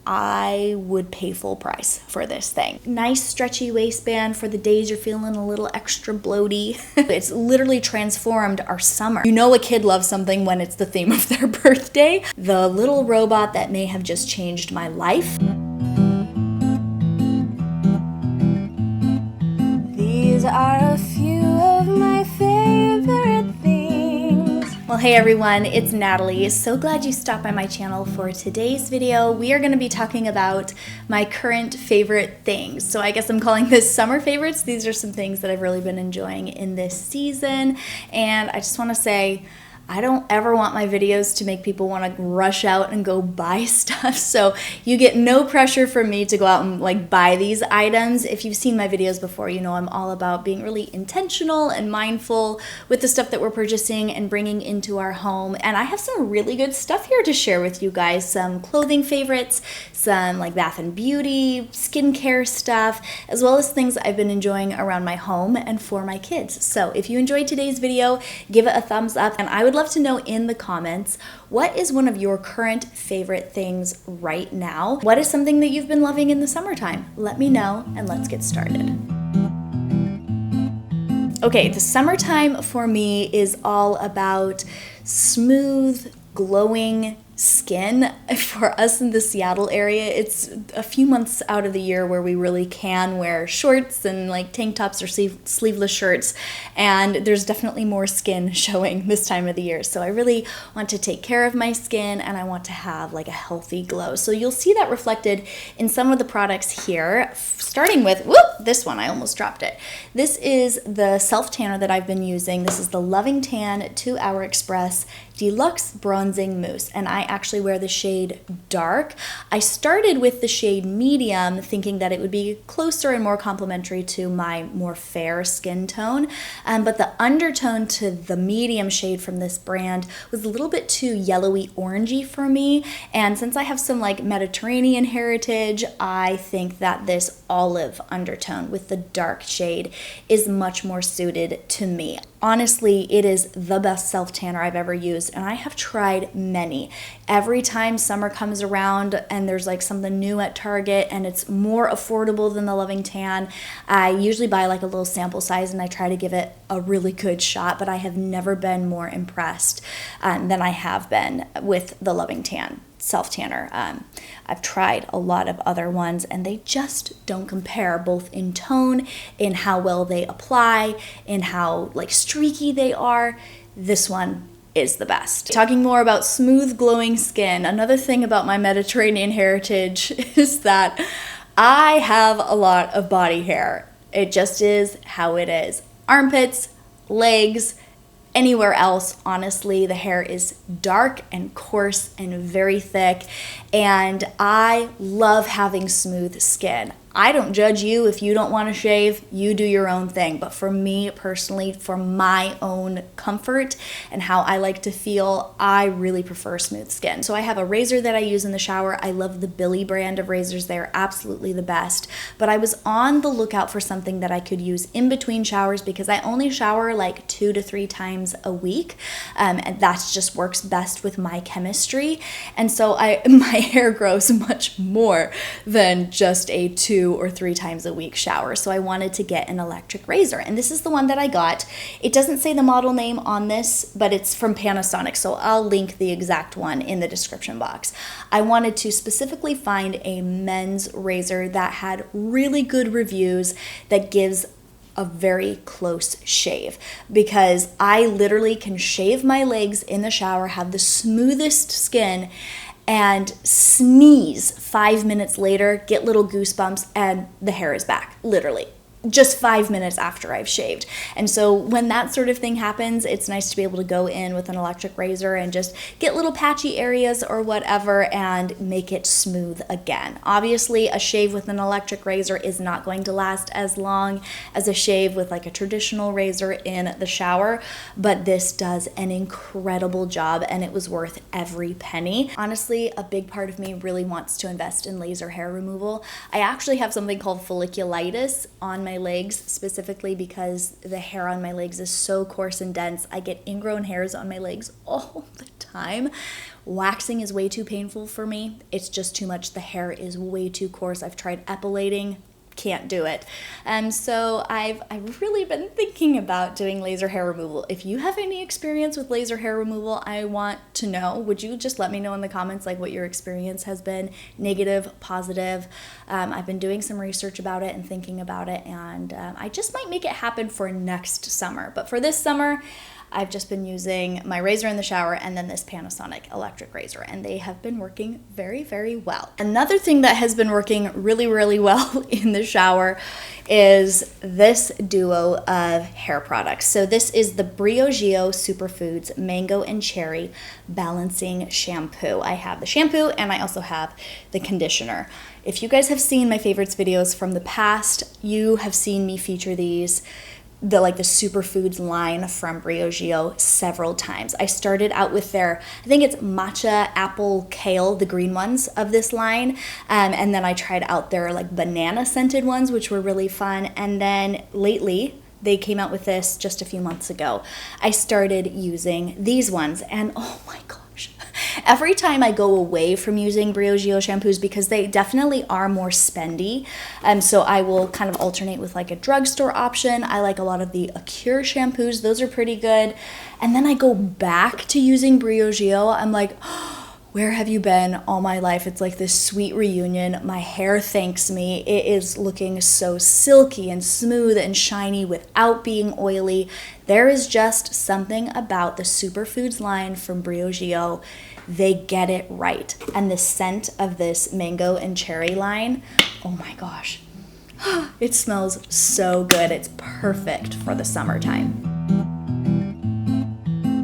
I would pay full price for this thing. Nice stretchy waistband for the days you're feeling a little extra bloaty. It's literally transformed our summer. You know a kid loves something when it's the theme of their birthday. The little robot that may have just changed my life. These are a few of my favorite things. Well, hey everyone, it's Natalie. So glad you stopped by my channel for today's video. We are going to be talking about my current favorite things. So I guess I'm calling this summer favorites. These are some things that I've really been enjoying in this season. And I just want to say, I don't ever want my videos to make people want to rush out and go buy stuff. So you get no pressure from me to go out and like buy these items. If you've seen my videos before, you know I'm all about being really intentional and mindful with the stuff that we're purchasing and bringing into our home. And I have some really good stuff here to share with you guys. Some clothing favorites, some like bath and beauty, skincare stuff, as well as things I've been enjoying around my home and for my kids. So if you enjoyed today's video, give it a thumbs up, and I would love to know in the comments, what is one of your current favorite things right now? What is something that you've been loving in the summertime? Let me know, and let's get started. Okay, the summertime for me is all about smooth, glowing skin. For us in the Seattle area, it's a few months out of the year where we really can wear shorts and like tank tops or sleeveless shirts, and there's definitely more skin showing this time of the year. So I really want to take care of my skin, and I want to have like a healthy glow. So you'll see that reflected in some of the products here, starting with, this one, I almost dropped it. This is the self tanner that I've been using. This is the Loving Tan 2-Hour Express Deluxe Bronzing Mousse, and I actually wear the shade dark. I started with the shade medium, thinking that it would be closer and more complementary to my more fair skin tone, but the undertone to the medium shade from this brand was a little bit too yellowy orangey for me, and since I have some like Mediterranean heritage, I think that this olive undertone with the dark shade is much more suited to me. Honestly, it is the best self-tanner I've ever used, and I have tried many. Every time summer comes around and there's like something new at Target and it's more affordable than the Loving Tan, I usually buy like a little sample size and I try to give it a really good shot, but I have never been more impressed than I have been with the Loving Tan self-tanner. I've tried a lot of other ones and they just don't compare, both in tone, in how well they apply, in how like streaky they are. This one is the best. Talking more about smooth glowing skin, another thing about my Mediterranean heritage is that I have a lot of body hair. It just is how it is. Armpits, legs, anywhere else, honestly, the hair is dark and coarse and very thick, and I love having smooth skin. I don't judge you if you don't want to shave, you do your own thing. But for me personally, for my own comfort and how I like to feel, I really prefer smooth skin. So I have a razor that I use in the shower. I love the Billy brand of razors. They're absolutely the best. But I was on the lookout for something that I could use in between showers because I only shower like 2 to 3 times a week. And that just works best with my chemistry. And so my hair grows much more than just a 2 or 3 times a week shower. So I wanted to get an electric razor, and this is the one that I got. It doesn't say the model name on this, but it's from Panasonic, so I'll link the exact one in the description box. I wanted to specifically find a men's razor that had really good reviews, that gives a very close shave, because I literally can shave my legs in the shower, have the smoothest skin, and sneeze 5 minutes later, get little goosebumps, and the hair is back, literally. Just 5 minutes after I've shaved. And so when that sort of thing happens, it's nice to be able to go in with an electric razor and just get little patchy areas or whatever and make it smooth again. Obviously, a shave with an electric razor is not going to last as long as a shave with like a traditional razor in the shower, but this does an incredible job, and it was worth every penny. Honestly, a big part of me really wants to invest in laser hair removal. I actually have something called folliculitis on my legs, specifically because the hair on my legs is so coarse and dense. I get ingrown hairs on my legs all the time. time. Waxing is way too painful for me. It's just too much. The hair is way too coarse. I've tried epilating, can't do it. So I've really been thinking about doing laser hair removal. If you have any experience with laser hair removal, I want to know. Would you just let me know in the comments like what your experience has been, negative, positive? I've been doing some research about it and thinking about it, and I just might make it happen for next summer. But for this summer, I've just been using my razor in the shower and then this Panasonic electric razor, and they have been working very, very well. Another thing that has been working really, really well in the shower is this duo of hair products. So this is the Briogeo Superfoods Mango and Cherry Balancing Shampoo. I have the shampoo and I also have the conditioner. If you guys have seen my favorites videos from the past, you have seen me feature these, the superfoods line from Briogeo several times. I started out with their, I think it's matcha, apple, kale, the green ones of this line. And then I tried out their like banana scented ones, which were really fun. And then lately, they came out with this just a few months ago. I started using these ones, and oh my gosh. Every time I go away from using Briogeo shampoos, because they definitely are more spendy, so I will kind of alternate with like a drugstore option. I like a lot of the Acure shampoos. Those are pretty good. And then I go back to using Briogeo. I'm like, where have you been all my life? It's like this sweet reunion. My hair thanks me. It is looking so silky and smooth and shiny without being oily. There is just something about the Superfoods line from Briogeo. They get it right. And the scent of this mango and cherry line, oh my gosh. It smells so good. It's perfect for the summertime.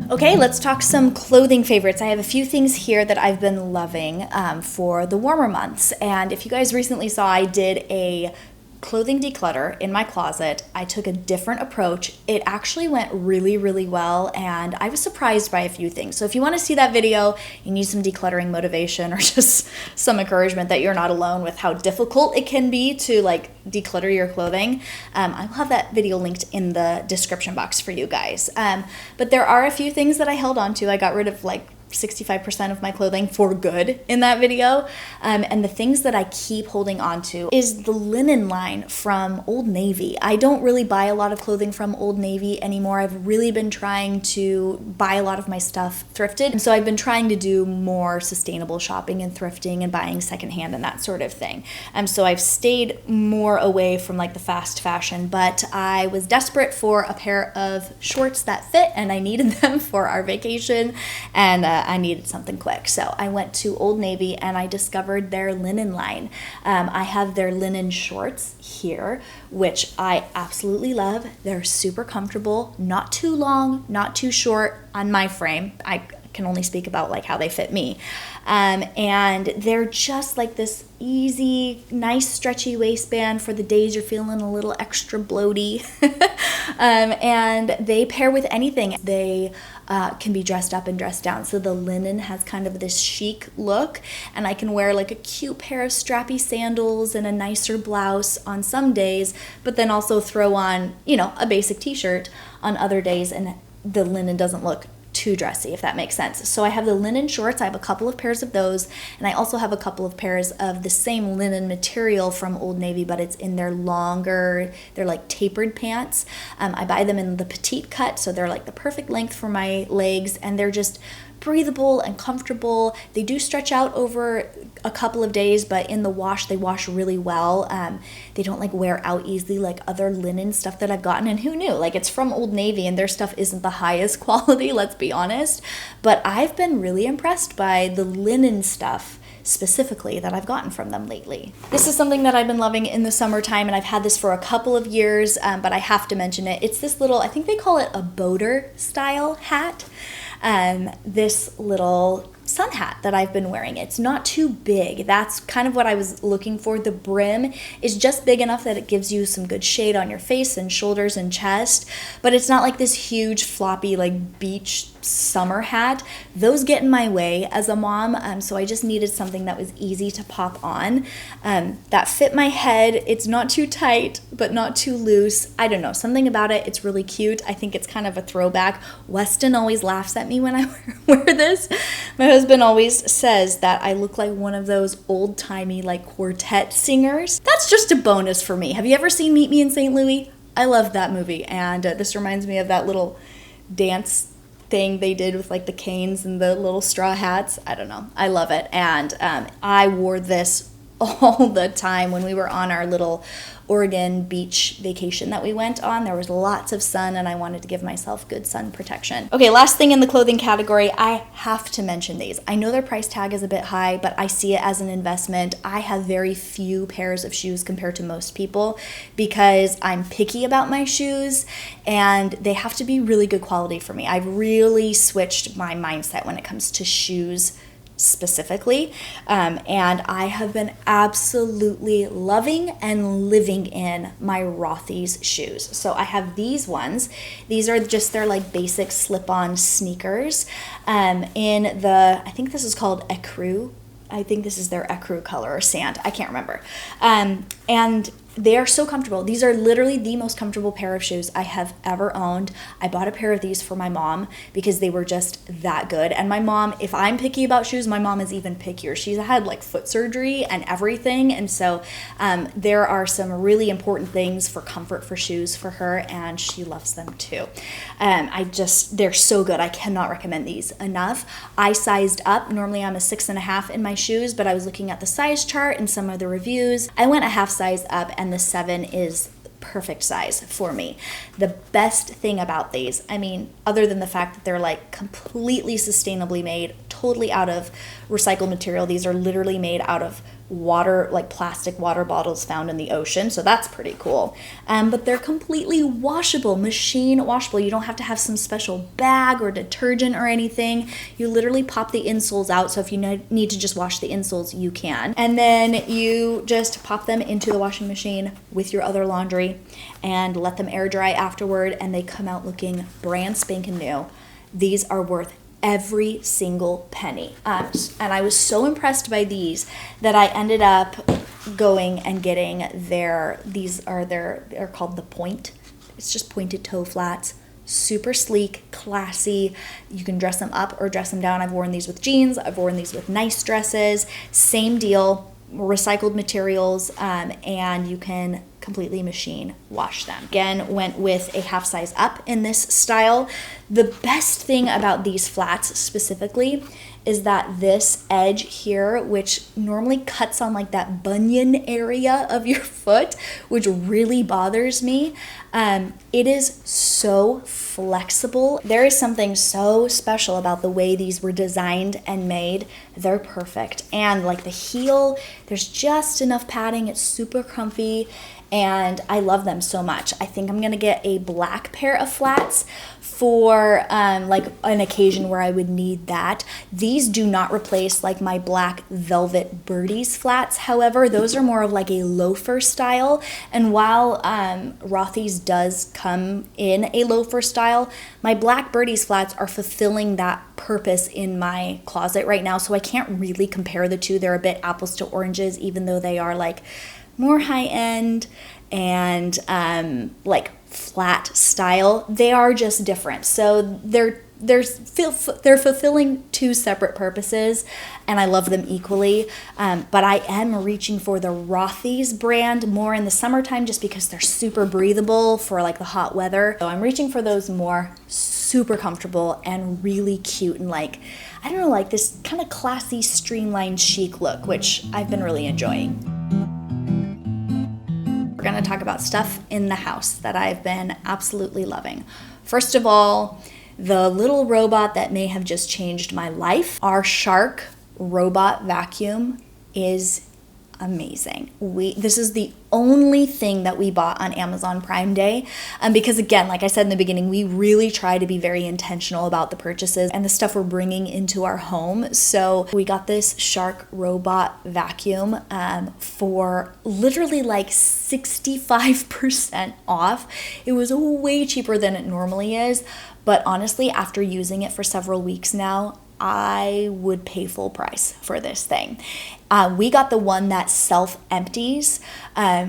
Okay, let's talk some clothing favorites. I have a few things here that I've been loving for the warmer months. And if you guys recently saw, I did a clothing declutter in my closet. I took a different approach. It actually went really, really well, and I was surprised by a few things. So if you want to see that video, you need some decluttering motivation or just some encouragement that you're not alone with how difficult it can be to like declutter your clothing. I will have that video linked in the description box for you guys. But there are a few things that I held on to. I got rid of like 65% of my clothing for good in that video. And the things that I keep holding on to is the linen line from Old Navy. I don't really buy a lot of clothing from Old Navy anymore. I've really been trying to buy a lot of my stuff thrifted. And so I've been trying to do more sustainable shopping and thrifting and buying secondhand and that sort of thing. So I've stayed more away from like the fast fashion, but I was desperate for a pair of shorts that fit, and I needed them for our vacation, and I needed something quick. So I went to Old Navy and I discovered their linen line. I have their linen shorts here, which I absolutely love. They're super comfortable, not too long, not too short on my frame. I can only speak about like how they fit me. And they're just like this easy, nice stretchy waistband for the days you're feeling a little extra bloaty. And they pair with anything. They can be dressed up and dressed down. So the linen has kind of this chic look, and I can wear like a cute pair of strappy sandals and a nicer blouse on some days, but then also throw on, you know, a basic t-shirt on other days, and the linen doesn't look too dressy, if that makes sense. So I have the linen shorts. I have a couple of pairs of those, and I also have a couple of pairs of the same linen material from Old Navy, but it's in their longer, they're like tapered pants. I buy them in the petite cut, so they're like the perfect length for my legs, and they're just breathable and comfortable. They do stretch out over a couple of days, but in the wash, they wash really well. They don't like wear out easily like other linen stuff that I've gotten, and who knew? Like, it's from Old Navy and their stuff isn't the highest quality, let's be honest. But I've been really impressed by the linen stuff specifically that I've gotten from them lately. This is something that I've been loving in the summertime, and I've had this for a couple of years, but I have to mention it. It's this little, I think they call it a boater style hat. This little sun hat that I've been wearing. It's not too big. That's kind of what I was looking for. The brim is just big enough that it gives you some good shade on your face and shoulders and chest, but it's not like this huge floppy like beach summer hat. Those get in my way as a mom, so I just needed something that was easy to pop on, that fit my head. It's not too tight but not too loose. I don't know, something about it. It's really cute. I think it's kind of a throwback. Weston always laughs at me when I wear this. My husband always says that I look like one of those old-timey like quartet singers. That's just a bonus for me. Have you ever seen Meet Me in St. Louis? I love that movie, and this reminds me of that little dance thing they did with like the canes and the little straw hats. I don't know. I love it. And I wore this all the time when we were on our little Oregon beach vacation that we went on. There was lots of sun and I wanted to give myself good sun protection. Okay, last thing in the clothing category, I have to mention these. I know their price tag is a bit high, but I see it as an investment. I have very few pairs of shoes compared to most people because I'm picky about my shoes and they have to be really good quality for me. I've really switched my mindset when it comes to shoes specifically, and I have been absolutely loving and living in my Rothy's shoes. So I have these ones. These are just their like basic slip-on sneakers in the, I think this is called ecru. I think this is their ecru color or sand. I can't remember. And they are so comfortable. These are literally the most comfortable pair of shoes I have ever owned. I bought a pair of these for my mom because they were just that good. And my mom, if I'm picky about shoes, my mom is even pickier. She's had like foot surgery and everything. And so there are some really important things for comfort for shoes for her, and she loves them too. They're so good. I cannot recommend these enough. I sized up. Normally I'm a 6.5 in my shoes, but I was looking at the size chart and some of the reviews. I went a half size up, and the 7 is perfect size for me. The best thing about these, I mean, other than the fact that they're like completely sustainably made, totally out of recycled material, these are literally made out of water, like plastic water bottles found in the ocean, so that's pretty cool. But they're completely washable, machine washable. You don't have to have some special bag or detergent or anything. You literally pop the insoles out, so if you need to just wash the insoles, you can. And then you just pop them into the washing machine with your other laundry and let them air dry afterward, and they come out looking brand spanking new. These are worth every single penny. And I was so impressed by these that I ended up going and getting they're called the Point. It's just pointed toe flats. Super sleek, classy. You can dress them up or dress them down. I've worn these with jeans. I've worn these with nice dresses. Same deal, recycled materials, and you can completely machine wash them. Again, went with a half size up in this style. The best thing about these flats specifically is that this edge here, which normally cuts on like that bunion area of your foot, which really bothers me, it is so flexible. There is something so special about the way these were designed and made. They're perfect. And like the heel, there's just enough padding. It's super comfy, and I love them so much. I think I'm gonna get a black pair of flats for like an occasion where I would need that. These do not replace like my black velvet birdies flats. However, those are more of like a loafer style. And while Rothy's does come in a loafer style, my black birdies flats are fulfilling that purpose in my closet right now. So I can't really compare the two. They're a bit apples to oranges, even though they are like more high end and like flat style. They are just different. So they're fulfilling two separate purposes, and I love them equally. But I am reaching for the Rothy's brand more in the summertime just because they're super breathable for like the hot weather. So I'm reaching for those more. Super comfortable and really cute and like, I don't know, like this kind of classy, streamlined, chic look, which I've been really enjoying. We're gonna talk about stuff in the house that I've been absolutely loving. First of all, the little robot that may have just changed my life. Our Shark robot vacuum is amazing. This is the only thing that we bought on Amazon Prime Day, because again, like I said in the beginning, we really try to be very intentional about the purchases and the stuff we're bringing into our home. So we got this Shark robot vacuum for literally like 65% off. It was way cheaper than it normally is, but honestly, after using it for several weeks now, I would pay full price for this thing. We got the one that self-empties,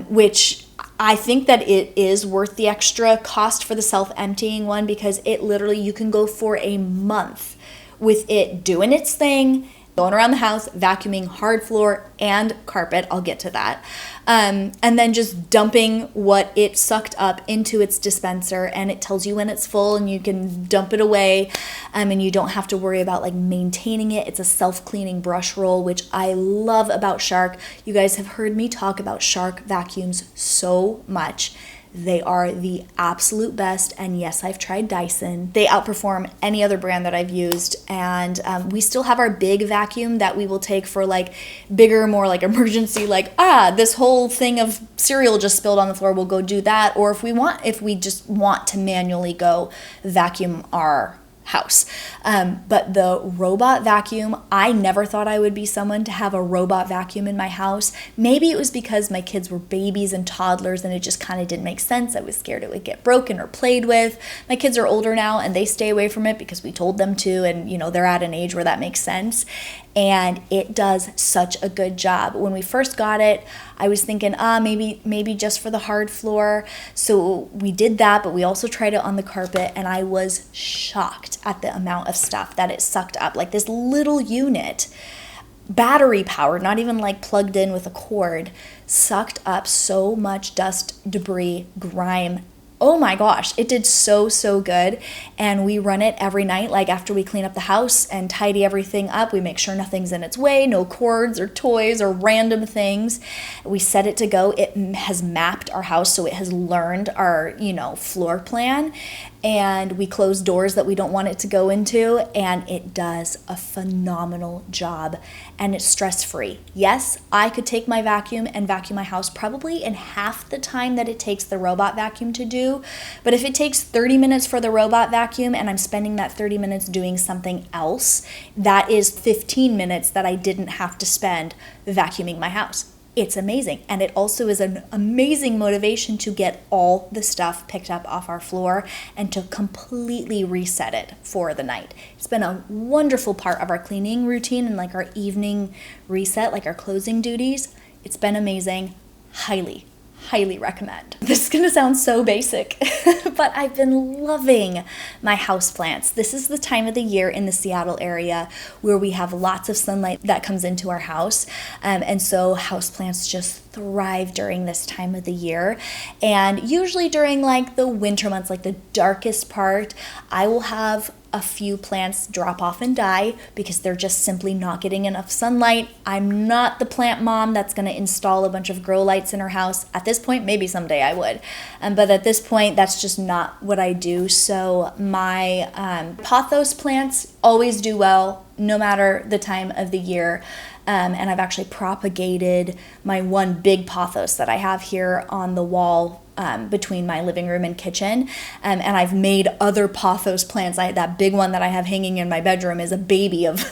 which I think that it is worth the extra cost for the self-emptying one, because it literally, you can go for a month with it doing its thing, going around the house, vacuuming hard floor and carpet. I'll get to that. And then just dumping what it sucked up into its dispenser, and it tells you when it's full and you can dump it away, and you don't have to worry about like maintaining it. It's a self-cleaning brush roll, which I love about Shark. You guys have heard me talk about Shark vacuums so much. They are the absolute best, and yes, I've tried Dyson. They outperform any other brand that I've used, and we still have our big vacuum that we will take for like bigger, more like emergency, like this whole thing of cereal just spilled on the floor, we'll go do that. Or if we just want to manually go vacuum our house. But the robot vacuum, I never thought I would be someone to have a robot vacuum in my house. Maybe it was because my kids were babies and toddlers and it just kind of didn't make sense. I was scared it would get broken or played with. My kids are older now and they stay away from it because we told them to, and they're at an age where that makes sense. And it does such a good job. When we first got it, I was thinking, maybe just for the hard floor. So we did that, but we also tried it on the carpet, and I was shocked at the amount of stuff that it sucked up. Like this little unit, battery powered, not even like plugged in with a cord, sucked up so much dust, debris, grime. Oh my gosh, it did so good. And we run it every night, like after we clean up the house and tidy everything up, we make sure nothing's in its way, no cords or toys or random things. We set it to go. It has mapped our house, so it has learned our, floor plan. And we close doors that we don't want it to go into, and it does a phenomenal job, and it's stress-free. Yes, I could take my vacuum and vacuum my house probably in half the time that it takes the robot vacuum to do, but if it takes 30 minutes for the robot vacuum and I'm spending that 30 minutes doing something else, that is 15 minutes that I didn't have to spend vacuuming my house. It's amazing. And it also is an amazing motivation to get all the stuff picked up off our floor and to completely reset it for the night. It's been a wonderful part of our cleaning routine and like our evening reset, like our closing duties. It's been amazing. Highly recommend. This is going to sound so basic, but I've been loving my houseplants. This is the time of the year in the Seattle area where we have lots of sunlight that comes into our house. And so houseplants just thrive during this time of the year. And usually during like the winter months, like the darkest part, I will have a few plants drop off and die because they're just simply not getting enough sunlight. I'm not the plant mom that's going to install a bunch of grow lights in her house. At this point, maybe someday I would. But at this point, that's just not what I do. So my pothos plants always do well, no matter the time of the year. And I've actually propagated my one big pothos that I have here on the wall between my living room and kitchen. And I've made other pothos plants. That big one that I have hanging in my bedroom is a baby of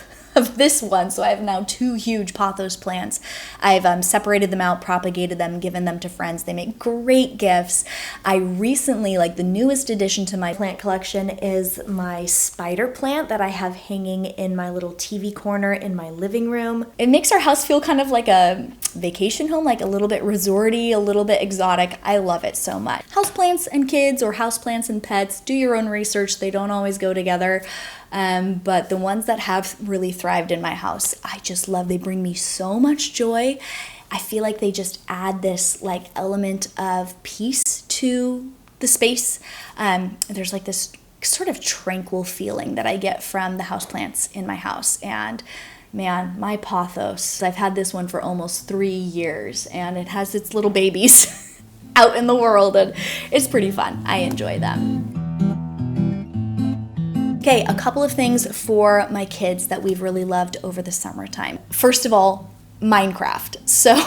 this one. So I have now 2 huge pothos plants. I've separated them out, propagated them, given them to friends. They make great gifts. I recently, like the newest addition to my plant collection is my spider plant that I have hanging in my little TV corner in my living room. It makes our house feel kind of like a vacation home, like a little bit resorty, a little bit exotic. I love it so much. Houseplants and kids, or houseplants and pets, do your own research. They don't always go together. But the ones that have really thrived in my house, I just love. They bring me so much joy. I feel like they just add this like element of peace to the space. There's like this sort of tranquil feeling that I get from the houseplants in my house. And man, my pothos, I've had this one for almost 3 years, and it has its little babies out in the world, and it's pretty fun. I enjoy them. Okay, a couple of things for my kids that we've really loved over the summertime. First of all, Minecraft. So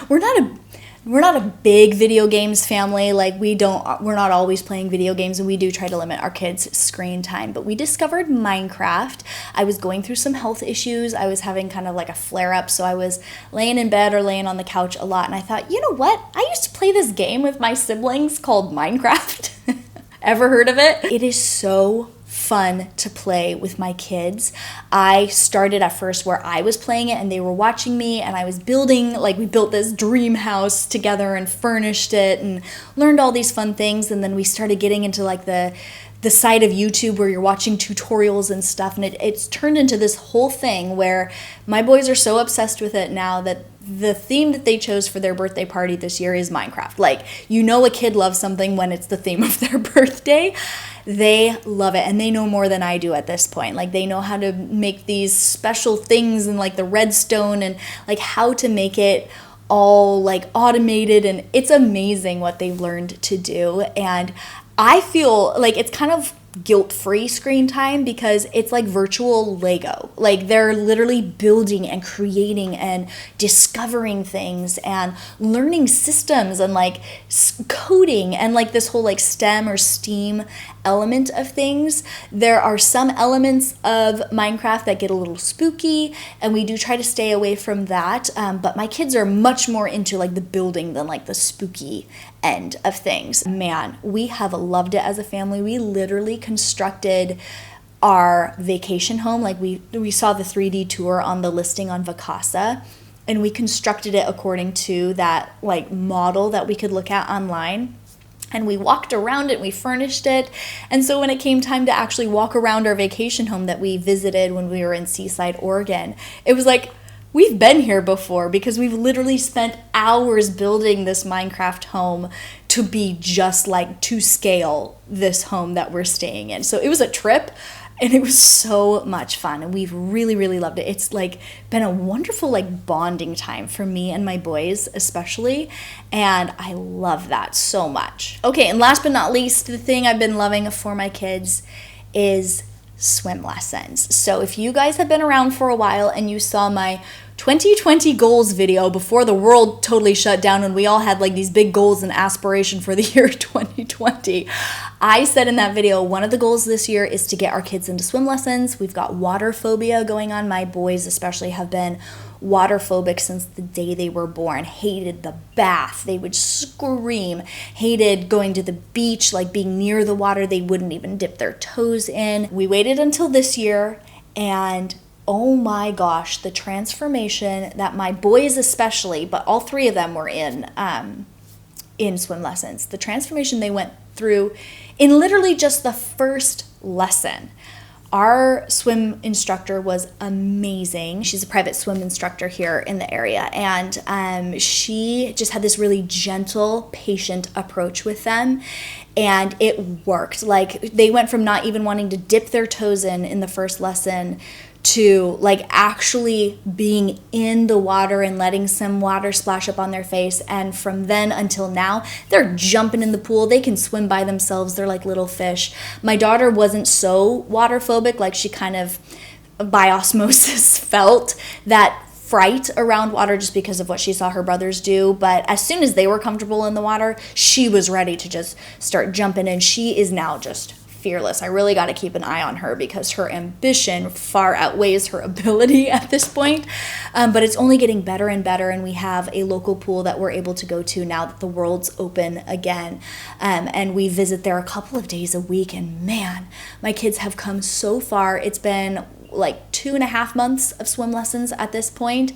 we're not a big video games family. Like we're not always playing video games, and we do try to limit our kids' screen time. But we discovered Minecraft. I was going through some health issues. I was having kind of like a flare up. So I was laying in bed or laying on the couch a lot. And I thought, you know what? I used to play this game with my siblings called Minecraft. Ever heard of it? It is so fun to play with my kids. I started at first where I was playing it and they were watching me, and I was building, like we built this dream house together and furnished it and learned all these fun things. And then we started getting into like the side of YouTube where you're watching tutorials and stuff, and it's turned into this whole thing where my boys are so obsessed with it now that the theme that they chose for their birthday party this year is Minecraft. Like, you know a kid loves something when it's the theme of their birthday. They love it, and they know more than I do at this point. Like, they know how to make these special things and like the redstone and like how to make it all like automated, and it's amazing what they've learned to do. And I feel like it's kind of guilt-free screen time because it's like virtual Lego. Like they're literally building and creating and discovering things and learning systems and like coding and like this whole like STEM or STEAM element of things. There are some elements of Minecraft that get a little spooky, and we do try to stay away from that. But my kids are much more into like the building than like the spooky end of things. Man, we have loved it as a family. We literally constructed our vacation home. Like we saw the 3D tour on the listing on Vacasa, and we constructed it according to that like model that we could look at online. And we walked around it, we furnished it. And so when it came time to actually walk around our vacation home that we visited when we were in Seaside, Oregon, it was like, we've been here before, because we've literally spent hours building this Minecraft home to be just like to scale this home that we're staying in. So it was a trip, and it was so much fun, and we've really, really loved it. It's like been a wonderful like bonding time for me and my boys especially, and I love that so much. Okay, and last but not least, the thing I've been loving for my kids is swim lessons. So if you guys have been around for a while and you saw my 2020 goals video before the world totally shut down and we all had like these big goals and aspiration for the year 2020, I said in that video, one of the goals this year is to get our kids into swim lessons. We've got water phobia going on. My boys especially have been water phobic since the day they were born. Hated the bath. They would scream. Hated going to the beach, like being near the water. They wouldn't even dip their toes in. We waited until this year, and oh my gosh, the transformation that my boys especially, but all three of them were in swim lessons. The transformation they went through in literally just the first lesson. Our swim instructor was amazing. She's a private swim instructor here in the area, and she just had this really gentle, patient approach with them, and it worked. Like, they went from not even wanting to dip their toes in the first lesson to like actually being in the water and letting some water splash up on their face. And from then until now, they're jumping in the pool. They can swim by themselves. They're like little fish. My daughter wasn't so water phobic. Like, she kind of by osmosis felt that fright around water just because of what she saw her brothers do. But as soon as they were comfortable in the water, she was ready to just start jumping in. She is now just fearless. I really got to keep an eye on her because her ambition far outweighs her ability at this point. But it's only getting better and better, and we have a local pool that we're able to go to now that the world's open again. And we visit there a couple of days a week, and man, my kids have come so far. It's been like 2.5 months of swim lessons at this point.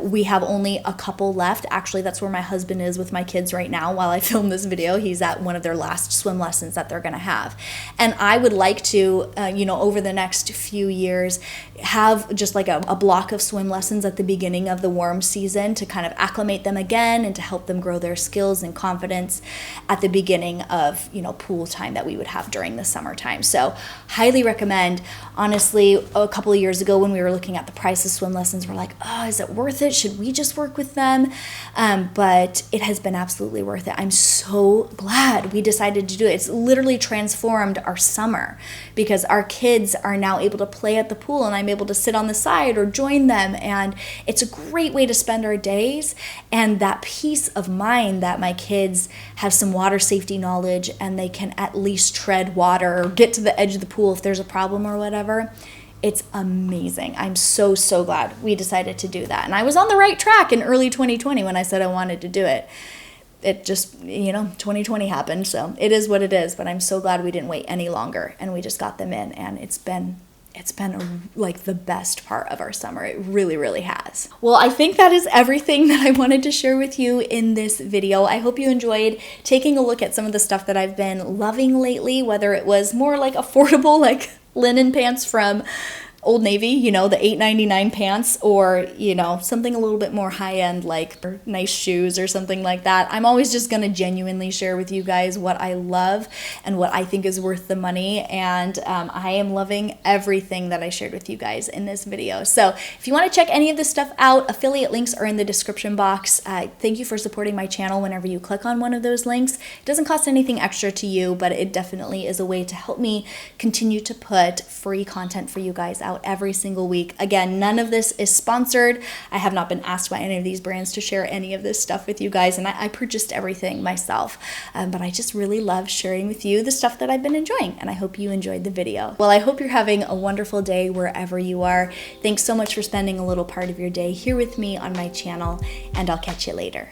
We have only a couple left. Actually, that's where my husband is with my kids right now while I film this video. He's at one of their last swim lessons that they're gonna have. And I would like to, over the next few years, have just like a block of swim lessons at the beginning of the warm season to kind of acclimate them again and to help them grow their skills and confidence at the beginning of, pool time that we would have during the summertime. So highly recommend. Honestly, a couple of years years ago when we were looking at the price of swim lessons, we're like, oh, is it worth it? Should we just work with them? But it has been absolutely worth it. I'm so glad we decided to do it. It's literally transformed our summer because our kids are now able to play at the pool and I'm able to sit on the side or join them. And it's a great way to spend our days. And that peace of mind that my kids have some water safety knowledge and they can at least tread water or get to the edge of the pool if there's a problem or whatever. It's amazing. I'm so, so glad we decided to do that. And I was on the right track in early 2020 when I said I wanted to do it. It just, 2020 happened, so it is what it is. But I'm so glad we didn't wait any longer and we just got them in. And it's been like the best part of our summer. It really, really has. Well, I think that is everything that I wanted to share with you in this video. I hope you enjoyed taking a look at some of the stuff that I've been loving lately, whether it was more like affordable, like linen pants from Old Navy, the $8.99 pants, or, something a little bit more high-end, like nice shoes or something like that. I'm always just going to genuinely share with you guys what I love and what I think is worth the money, and I am loving everything that I shared with you guys in this video. So if you want to check any of this stuff out, affiliate links are in the description box. Thank you for supporting my channel whenever you click on one of those links. It doesn't cost anything extra to you, but it definitely is a way to help me continue to put free content for you guys out every single week. Again, none of this is sponsored. I have not been asked by any of these brands to share any of this stuff with you guys, and I purchased everything myself. But I just really love sharing with you the stuff that I've been enjoying, and I hope you enjoyed the video. Well, I hope you're having a wonderful day wherever you are. Thanks so much for spending a little part of your day here with me on my channel, and I'll catch you later.